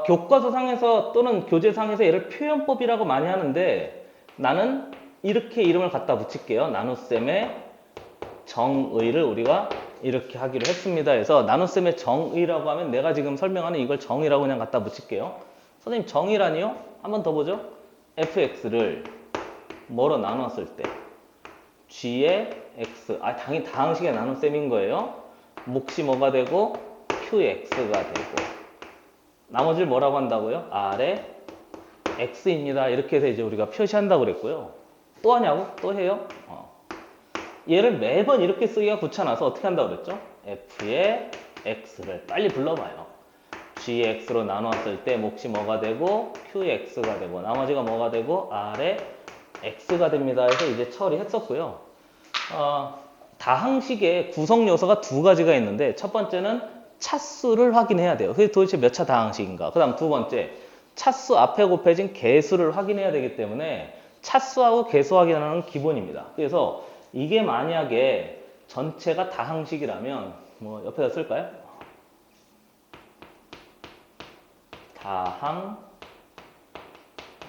교과서상에서 또는 교재상에서 얘를 표현법이라고 많이 하는데 나는 이렇게 이름을 갖다 붙일게요. 나눗셈의 정의를 우리가 이렇게 하기로 했습니다. 해서 나눗셈의 정의라고 하면 내가 지금 설명하는 이걸 정의라고 그냥 갖다 붙일게요. 선생님 정의라니요? 한 번 더 보죠. fx를 뭐로 나눴을 때 g의 x, 당연히 다항식의 나눗셈인 거예요. 몫이 뭐가 되고 qx가 되고 나머지를 뭐라고 한다고요? r의 x입니다. 이렇게 해서 이제 우리가 표시한다고 그랬고요. 또 하냐고? 또 해요? 얘를 매번 이렇게 쓰기가 귀찮아서 어떻게 한다고 그랬죠? f의 x를 빨리 불러봐요. gx로 나눴을 때 몫이 뭐가 되고 qx가 되고 나머지가 뭐가 되고 r의 x가 됩니다. 해서 이제 처리했었고요. 다항식의 구성 요소가 두 가지가 있는데 첫 번째는 차수를 확인해야 돼요. 그게 도대체 몇 차 다항식인가? 그 다음 두 번째, 차수 앞에 곱해진 개수를 확인해야 되기 때문에 차수하고 개수 확인하는 기본입니다. 그래서 이게 만약에 전체가 다항식이라면 뭐 옆에다 쓸까요?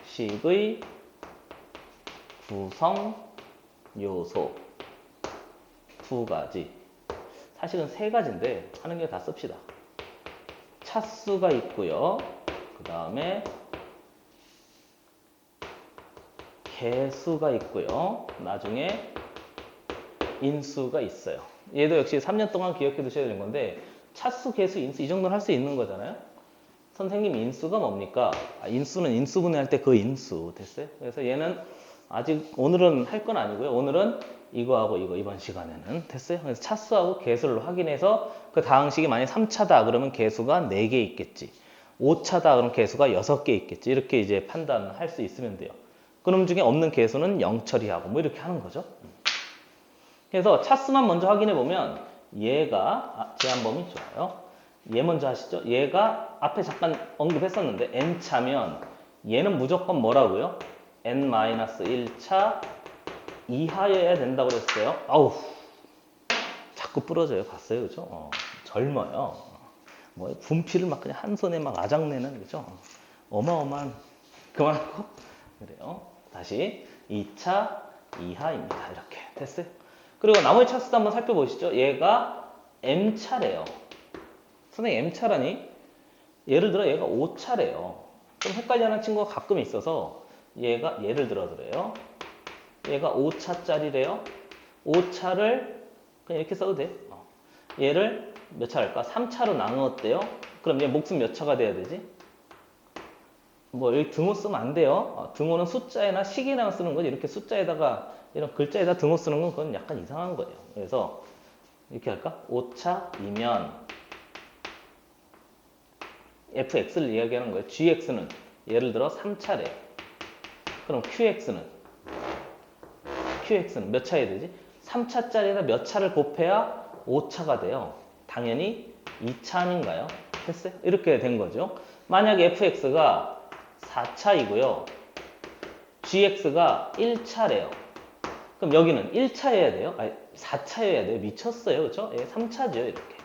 다항식의 구성 요소 두 가지. 사실은 세 가지인데 하는 게 다 씁시다. 차수가 있고요. 그 다음에 개수가 있고요. 나중에 인수가 있어요. 얘도 역시 3년 동안 기억해 두셔야 되는 건데 차수, 개수, 인수 이 정도는 할 수 있는 거잖아요. 선생님 인수가 뭡니까? 인수는 인수분해 할 때 그 인수 됐어요? 그래서 얘는 아직 오늘은 할 건 아니고요. 오늘은 이거하고 이거 이번 시간에는 됐어요? 그래서 차수하고 개수를 확인해서 그 다항식이 만약 3차다 그러면 개수가 4개 있겠지. 5차다 그러면 개수가 6개 있겠지. 이렇게 이제 판단할 수 있으면 돼요. 그럼 중에 없는 개수는 0 처리하고 뭐 이렇게 하는 거죠. 그래서 차수만 먼저 확인해 보면 얘가 제한범위 좋아요. 얘 먼저 하시죠. 얘가 앞에 잠깐 언급했었는데 n차면 얘는 무조건 뭐라고요? n-1차 이하여야 된다고 그랬어요. 아우 자꾸 부러져요. 봤어요, 그죠? 젊어요. 뭐 분필을 막 그냥 한 손에 막 아작내는 그죠? 어마어마한 그만하고 그래요. 다시 2차 이하입니다. 이렇게 됐어요. 그리고 나머지 차수도 한번 살펴보시죠. 얘가 m차래요. 선생님 m차라니? 예를 들어 얘가 5차래요. 좀 헷갈려하는 친구가 가끔 있어서 얘가 예를 들어 그래요. 얘가 5차짜리래요. 5차를 그냥 이렇게 써도 돼. 얘를 몇 차 할까? 3차로 나누었대요. 그럼 얘 몫은 몇 차가 돼야 되지? 뭐 여기 등호 쓰면 안 돼요. 등호는 숫자에나 식이나 쓰는 거지. 이렇게 숫자에다가 이런 글자에다 등호 쓰는 건 그건 약간 이상한 거예요. 그래서 이렇게 할까? 5차이면 fx를 이야기하는 거예요. gx는 예를 들어 3차래. 그럼 qx는 몇 차여야 되지? 3차짜리에다 몇 차를 곱해야 5차가 돼요. 당연히 2차 아닌가요? 됐어요? 이렇게 된 거죠. 만약에 fx가 4차이고요. gx가 1차래요. 그럼 여기는 1차여야 돼요? 아니 4차여야 돼요. 미쳤어요. 그렇죠? 예, 3차죠. 이렇게.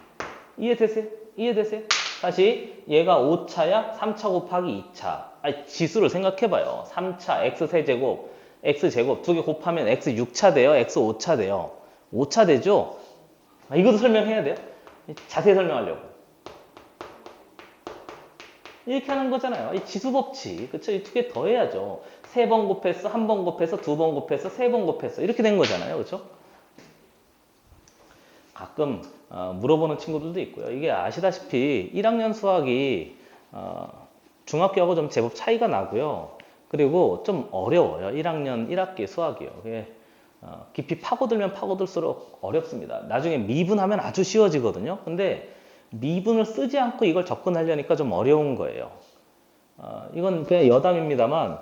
이해되세요? 이해되세요? 다시 얘가 5차야? 3차 곱하기 2차. 아니 지수를 생각해봐요. 3차 x세제곱 x제곱 두 개 곱하면 x 6차 돼요? x 5차 돼요? 5차 되죠? 이것도 설명해야 돼요? 자세히 설명하려고. 이렇게 하는 거잖아요. 이 지수법칙. 그쵸? 이 두 개 더해야죠. 3번 곱했어, 1번 곱했어, 2번 곱했어, 3번 곱했어. 이렇게 된 거잖아요. 그쵸? 가끔 물어보는 친구들도 있고요. 이게 아시다시피 1학년 수학이 중학교하고 좀 제법 차이가 나고요. 그리고 좀 어려워요. 1학년 1학기 수학이요. 깊이 파고들면 파고들수록 어렵습니다. 나중에 미분하면 아주 쉬워지거든요. 근데 미분을 쓰지 않고 이걸 접근하려니까 좀 어려운 거예요. 이건 그냥 여담입니다만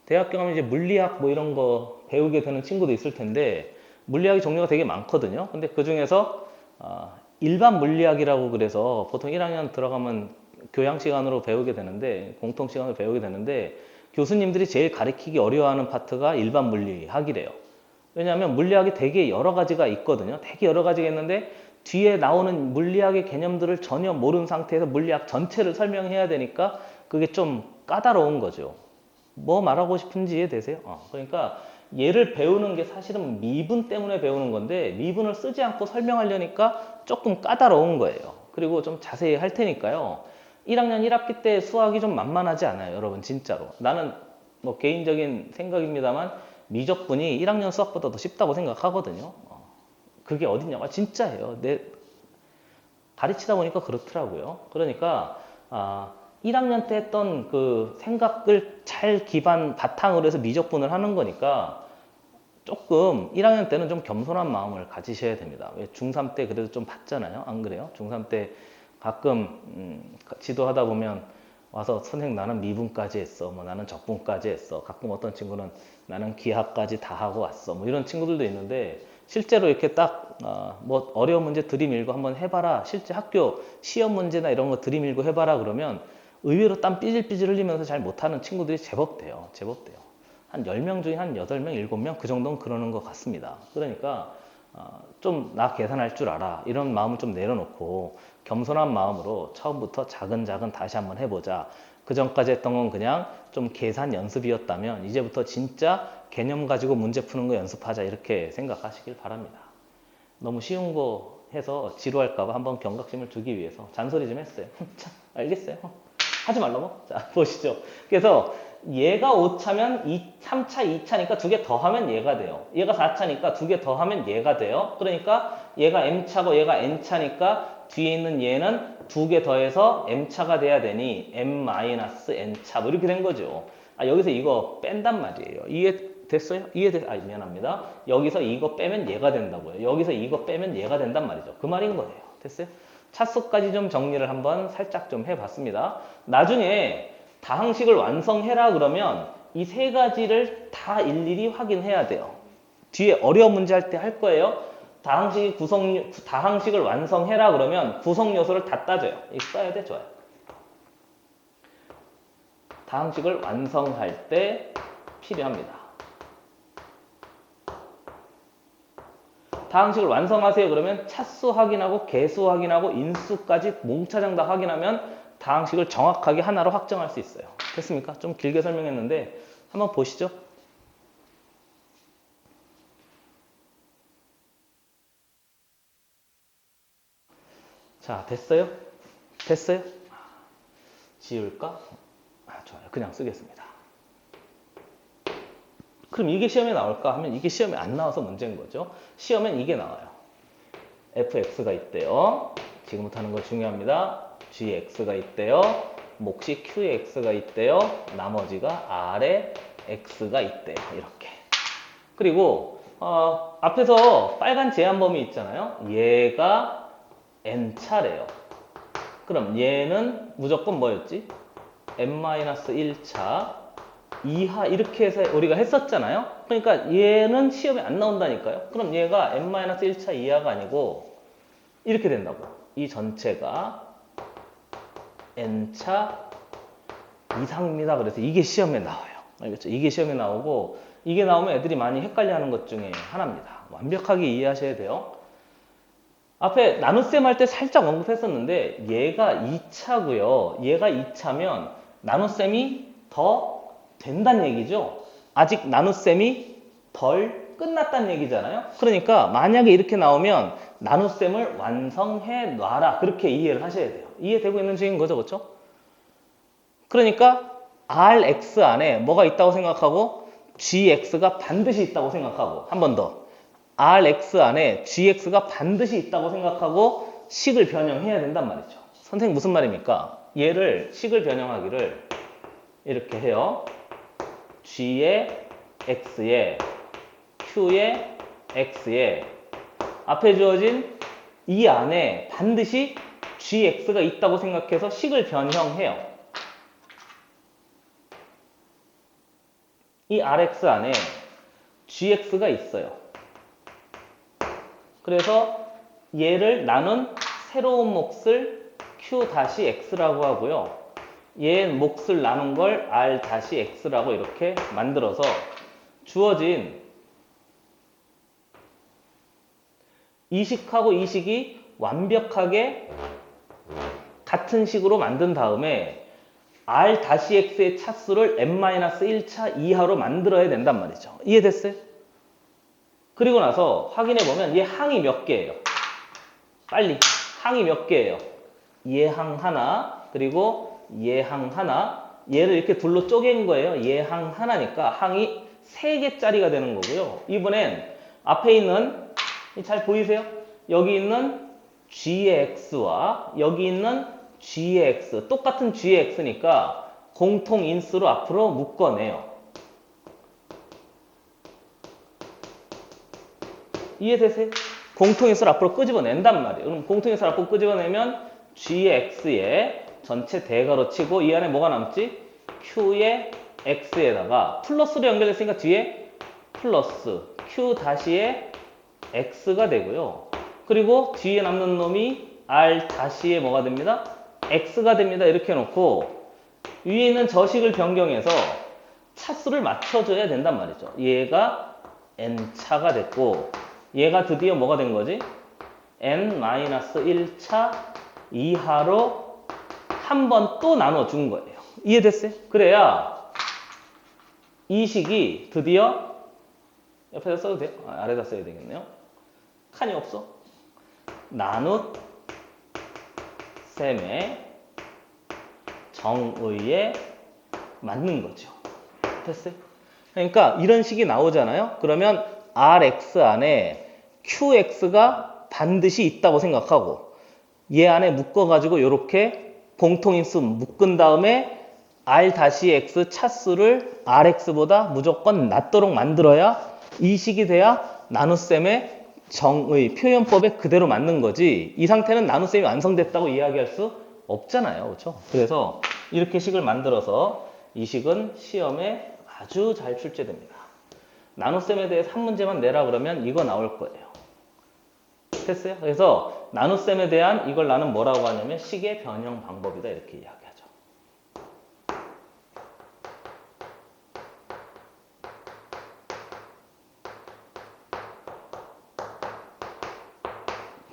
대학교 가면 이제 물리학 뭐 이런 거 배우게 되는 친구도 있을 텐데 물리학의 종류가 되게 많거든요. 근데 그 중에서 일반 물리학이라고 그래서 보통 1학년 들어가면 교양 시간으로 배우게 되는데 공통 시간으로 배우게 되는데 교수님들이 제일 가르치기 어려워하는 파트가 일반 물리학이래요. 왜냐하면 물리학이 되게 여러 가지가 있거든요. 되게 여러 가지가 있는데 뒤에 나오는 물리학의 개념들을 전혀 모르는 상태에서 물리학 전체를 설명해야 되니까 그게 좀 까다로운 거죠. 뭐 말하고 싶은지 이해되세요? 그러니까 얘를 배우는 게 사실은 미분 때문에 배우는 건데 미분을 쓰지 않고 설명하려니까 조금 까다로운 거예요. 그리고 좀 자세히 할 테니까요. 1학년 1학기 때 수학이 좀 만만하지 않아요, 여러분 진짜로. 나는 뭐 개인적인 생각입니다만 미적분이 1학년 수학보다 더 쉽다고 생각하거든요. 그게 어딨냐고 진짜예요. 내 가르치다 보니까 그렇더라고요. 그러니까 1학년 때 했던 그 생각을 잘 기반 바탕으로 해서 미적분을 하는 거니까 조금 1학년 때는 좀 겸손한 마음을 가지셔야 됩니다. 왜 중3 때 그래도 좀 봤잖아요. 안 그래요? 중3 때 가끔 지도하다 보면 와서 선생님 나는 미분까지 했어. 뭐 나는 적분까지 했어. 가끔 어떤 친구는 나는 기하까지 다 하고 왔어. 뭐 이런 친구들도 있는데 실제로 이렇게 딱 뭐 어려운 문제 들이밀고 한번 해봐라. 실제 학교 시험 문제나 이런 거 들이밀고 해봐라 그러면 의외로 땀 삐질삐질 흘리면서 잘 못하는 친구들이 제법 돼요. 제법 돼요. 한 10명 중에 한 8명, 7명 그 정도는 그러는 것 같습니다. 그러니까 좀 나 계산할 줄 알아. 이런 마음을 좀 내려놓고 겸손한 마음으로 처음부터 작은 다시 한번 해보자. 그 전까지 했던 건 그냥 좀 계산 연습이었다면 이제부터 진짜 개념 가지고 문제 푸는 거 연습하자 이렇게 생각하시길 바랍니다. 너무 쉬운 거 해서 지루할까봐 한번 경각심을 두기 위해서 잔소리 좀 했어요. 자, 알겠어요? 하지 말라고? 자, 보시죠. 그래서 얘가 5차면 3차, 2차니까 두 개 더하면 얘가 돼요. 얘가 4차니까 두 개 더하면 얘가 돼요. 그러니까 얘가 m차고 얘가 n차니까 뒤에 있는 얘는 두 개 더해서 m차가 돼야 되니 m-n차 뭐 이렇게 된 거죠. 여기서 이거 뺀단 말이에요. 이해됐어요? 미안합니다. 여기서 이거 빼면 얘가 된다고요. 여기서 이거 빼면 얘가 된단 말이죠. 그 말인 거예요. 됐어요? 차수까지 좀 정리를 한번 살짝 좀 해봤습니다. 나중에 다항식을 완성해라 그러면 이 세 가지를 다 일일이 확인해야 돼요. 뒤에 어려운 문제 할 때 할 거예요. 다항식을 완성해라 그러면 구성 요소를 다 따져요. 이거 써야 돼? 좋아요. 다항식을 완성할 때 필요합니다. 다항식을 완성하세요 그러면 차수 확인하고 개수 확인하고 인수까지 몽차장 다 확인하면 다항식을 정확하게 하나로 확정할 수 있어요. 됐습니까? 좀 길게 설명했는데 한번 보시죠. 자, 됐어요? 됐어요? 지울까? 좋아요. 그냥 쓰겠습니다. 그럼 이게 시험에 나올까 하면 이게 시험에 안 나와서 문제인 거죠. 시험엔 이게 나와요. fx가 있대요. 지금부터 하는 거 중요합니다. gx가 있대요. 몫이 qx가 있대요. 나머지가 r에 x가 있대요. 이렇게. 그리고 앞에서 빨간 제한 범위 있잖아요. 얘가 n차래요. 그럼 얘는 무조건 뭐였지? n-1차 이하 이렇게 해서 우리가 했었잖아요. 그러니까 얘는 시험에 안 나온다니까요. 그럼 얘가 n-1차 이하가 아니고 이렇게 된다고. 이 전체가 n차 이상입니다. 그래서 이게 시험에 나와요. 알겠죠? 이게 시험에 나오고 이게 나오면 애들이 많이 헷갈려하는 것 중에 하나입니다. 완벽하게 이해하셔야 돼요. 앞에 나눗셈 할 때 살짝 언급했었는데 얘가 2차고요. 얘가 2차면 나눗셈이 더 된다는 얘기죠. 아직 나눗셈이 덜 끝났다는 얘기잖아요. 그러니까 만약에 이렇게 나오면 나눗셈을 완성해 놔라. 그렇게 이해를 하셔야 돼요. 이해되고 있는 중인 거죠. 그렇죠? 그러니까 Rx 안에 뭐가 있다고 생각하고 Gx가 반드시 있다고 생각하고 한 번 더. Rx 안에 Gx가 반드시 있다고 생각하고 식을 변형해야 된단 말이죠. 선생님 무슨 말입니까? 얘를 식을 변형하기를 이렇게 해요. G에 X에 Q에 X에 앞에 주어진 이 안에 반드시 Gx가 있다고 생각해서 식을 변형해요. 이 Rx 안에 Gx가 있어요. 그래서 얘를 나눈 새로운 몫을 Q-X라고 하고요. 얘 몫을 나눈 걸 R-X라고 이렇게 만들어서 주어진 이 식하고 이 식이 완벽하게 같은 식으로 만든 다음에 R-X의 차수를 n-1차 이하로 만들어야 된단 말이죠. 이해됐어요? 그리고 나서 확인해보면 얘 항이 몇 개예요? 빨리. 항이 몇 개예요? 얘항 하나, 그리고 얘항 하나. 얘를 이렇게 둘로 쪼갠 거예요. 얘항 하나니까 항이 3개짜리가 되는 거고요. 이번엔 앞에 있는, 잘 보이세요? 여기 있는 G의 X와 여기 있는 G의 X, 똑같은 G의 X니까 공통 인수로 앞으로 묶어내요. 이해되세요? 공통 인수를 앞으로 끄집어낸단 말이에요. 그럼 공통 인수를 앞으로 끄집어내면 G의 X에 전체 대괄호 치고 이 안에 뭐가 남지? Q의 X에다가 플러스로 연결됐으니까 뒤에 플러스 Q 다시의 X가 되고요. 그리고 뒤에 남는 놈이 R 다시의 뭐가 됩니다? X가 됩니다. 이렇게 해놓고 위에 있는 저식을 변경해서 차수를 맞춰줘야 된단 말이죠. 얘가 N차가 됐고 얘가 드디어 뭐가 된 거지? N-1차 이하로 한 번 또 나눠준 거예요. 이해됐어요? 그래야 이 식이 드디어 옆에다 써도 돼요? 아래다 써야 되겠네요. 칸이 없어. 나눗 셈의 정의에 맞는 거죠. 됐어요? 그러니까 이런 식이 나오잖아요. 그러면 Rx 안에 Qx가 반드시 있다고 생각하고 얘 안에 묶어가지고 이렇게 공통인수 묶은 다음에 R-X 차수를 Rx보다 무조건 낮도록 만들어야 이 식이 돼야 나눗셈의 정의, 표현법에 그대로 맞는 거지 이 상태는 나눗셈이 완성됐다고 이야기할 수 없잖아요. 그렇죠? 그래서 이렇게 식을 만들어서 이 식은 시험에 아주 잘 출제됩니다. 나눗셈에 대해서 한 문제만 내라 그러면 이거 나올 거예요. 됐어요? 그래서 나눗셈에 대한 이걸 나는 뭐라고 하냐면 식의 변형 방법이다 이렇게 이야기하죠.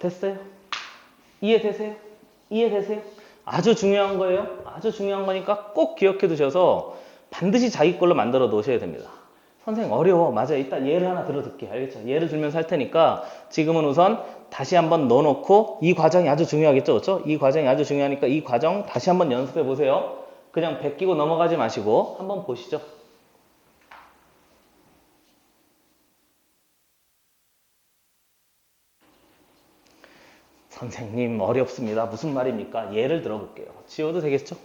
됐어요? 이해되세요? 이해되세요? 아주 중요한 거예요. 아주 중요한 거니까 꼭 기억해 두셔서 반드시 자기 걸로 만들어 놓으셔야 됩니다. 선생님 어려워. 맞아요. 이따 예를 하나 들어둘게. 알겠죠? 예를 들면서 할 테니까 지금은 우선 다시 한번 넣어놓고 이 과정이 아주 중요하겠죠? 그렇죠? 이 과정이 아주 중요하니까 이 과정 다시 한번 연습해 보세요. 그냥 베끼고 넘어가지 마시고 한번 보시죠. 선생님 어렵습니다. 무슨 말입니까? 예를 들어볼게요. 지워도 되겠죠?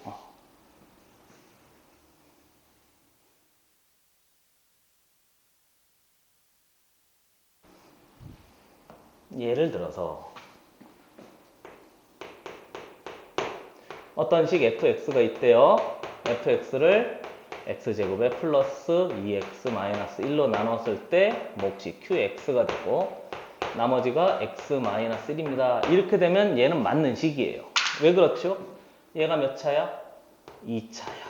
예를 들어서 어떤 식 fx가 있대요. fx를 x제곱에 플러스 2x-1로 나눴을 때 몫이 qx가 되고 나머지가 x-1입니다. 이렇게 되면 얘는 맞는 식이에요. 왜 그렇죠? 얘가 몇 차야? 2차야.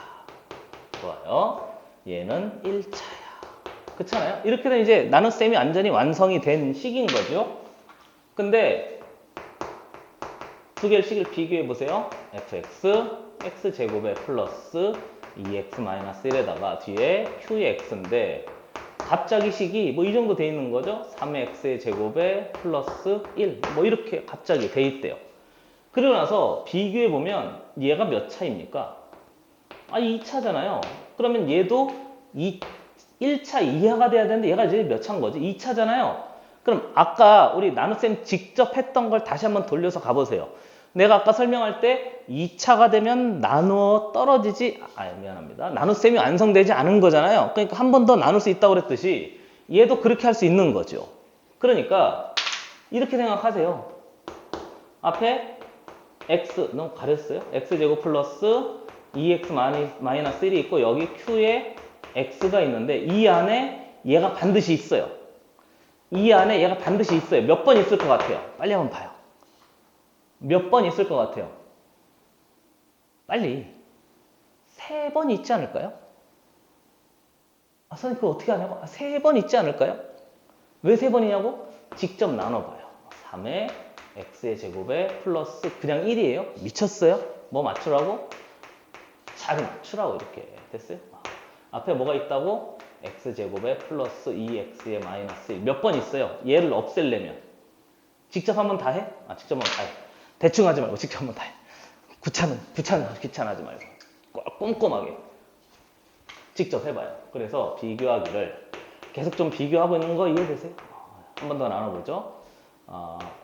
좋아요. 얘는 1차야. 그렇잖아요? 이렇게 되면 이제 나눗셈이 완전히 완성이 된 식인 거죠. 근데 두 개의 식을 비교해 보세요. fx, x제곱에 플러스 2x-1에다가 뒤에 q의 x인데 갑자기 식이 뭐 이 정도 돼 있는 거죠. 3x의 제곱에 플러스 1, 뭐 이렇게 갑자기 돼 있대요. 그러고 나서 비교해 보면 얘가 몇 차입니까? 2차잖아요. 그러면 얘도 1차 이하가 돼야 되는데 얘가 이제 몇 차인 거지? 2차잖아요. 그럼 아까 우리 나눗셈 직접 했던 걸 다시 한번 돌려서 가보세요. 내가 아까 설명할 때 2차가 되면 나누어 떨어지지, 미안합니다. 나눗셈이 완성되지 않은 거잖아요. 그러니까 한 번 더 나눌 수 있다고 그랬듯이 얘도 그렇게 할 수 있는 거죠. 그러니까 이렇게 생각하세요. 앞에 x, 너무 가렸어요? x제곱 플러스 2x-1이 있고 여기 q에 x가 있는데 이 안에 얘가 반드시 있어요. 이 안에 얘가 반드시 있어요. 몇 번 있을 것 같아요? 빨리 한번 봐요. 몇 번 있을 것 같아요? 빨리. 3번 있지 않을까요? 선생님 그거 어떻게 하냐고? 3번 있지 않을까요? 왜 3번이냐고? 직접 나눠봐요. 3에 x의 제곱에 플러스 그냥 1이에요? 미쳤어요? 뭐 맞추라고? 잘 맞추라고 이렇게 됐어요? 앞에 뭐가 있다고? x제곱에 플러스 2x의 마이너스 1. 몇 번 있어요? 얘를 없앨려면 직접 한번 다 해? 직접 한번 다 해. 대충 하지 말고 직접 한번 다 해. 귀찮아하지 말고 꼼꼼하게 직접 해봐요. 그래서 비교하기를 계속 좀 비교하고 있는 거 이해되세요? 한 번 더 나눠보죠.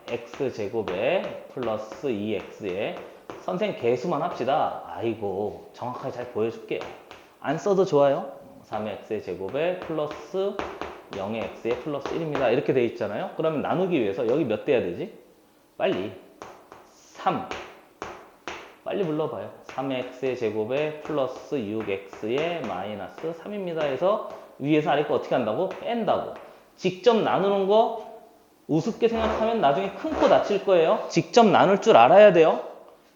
x제곱에 플러스 2x에 선생 계수만 합시다. 아이고 정확하게 잘 보여줄게요. 안 써도 좋아요. 3x의 제곱에 플러스 0의 x에 플러스 1입니다. 이렇게 돼 있잖아요. 그러면 나누기 위해서 여기 몇 돼야 되지? 빨리 3 빨리 불러봐요. 3x의 제곱에 플러스 6x의 마이너스 3입니다 해서 위에서 아래 거 어떻게 한다고? 뺀다고. 직접 나누는 거 우습게 생각하면 나중에 큰 코 다칠 거예요. 직접 나눌 줄 알아야 돼요.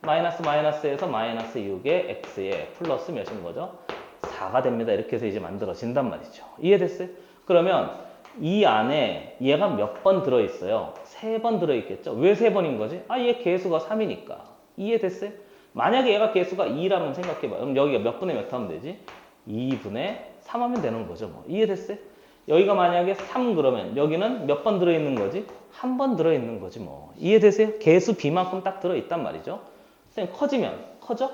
마이너스 마이너스에서 마이너스 6의 x에 플러스 몇인 거죠? 4가 됩니다. 이렇게 해서 이제 만들어진단 말이죠. 이해됐어요? 그러면 이 안에 얘가 몇 번 들어있어요? 3번 들어있겠죠? 왜 3번인 거지? 얘 개수가 3이니까. 이해됐어요? 만약에 얘가 개수가 2라면 생각해봐요. 그럼 여기가 몇 분의 몇 하면 되지? 2분의 3 하면 되는 거죠. 뭐. 이해됐어요? 여기가 만약에 3 그러면 여기는 몇 번 들어있는 거지? 한 번 들어있는 거지 뭐. 이해되세요? 개수 B만큼 딱 들어있단 말이죠. 선생님 커지면 커져?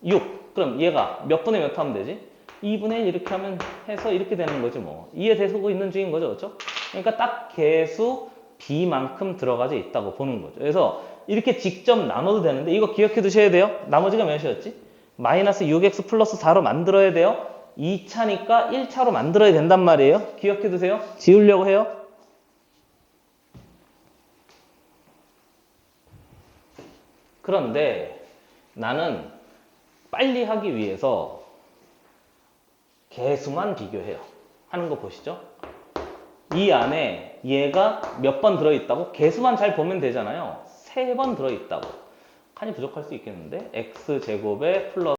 6. 그럼 얘가 몇 분의 몇 하면 되지? 2분의 1 이렇게 하면 해서 이렇게 되는 거지 뭐. 이해되고 있는 중인 거죠. 그렇죠? 그러니까 딱 개수 B만큼 들어가져 있다고 보는 거죠. 그래서 이렇게 직접 나눠도 되는데 이거 기억해 두셔야 돼요. 나머지가 몇이었지? 마이너스 6x 플러스 4로 만들어야 돼요. 2차니까 1차로 만들어야 된단 말이에요. 기억해 두세요. 지우려고 해요. 그런데 나는 빨리 하기 위해서 개수만 비교해요. 하는 거 보시죠. 이 안에 얘가 몇 번 들어있다고? 개수만 잘 보면 되잖아요. 3번 들어있다고. 칸이 부족할 수 있겠는데 x제곱에 플러스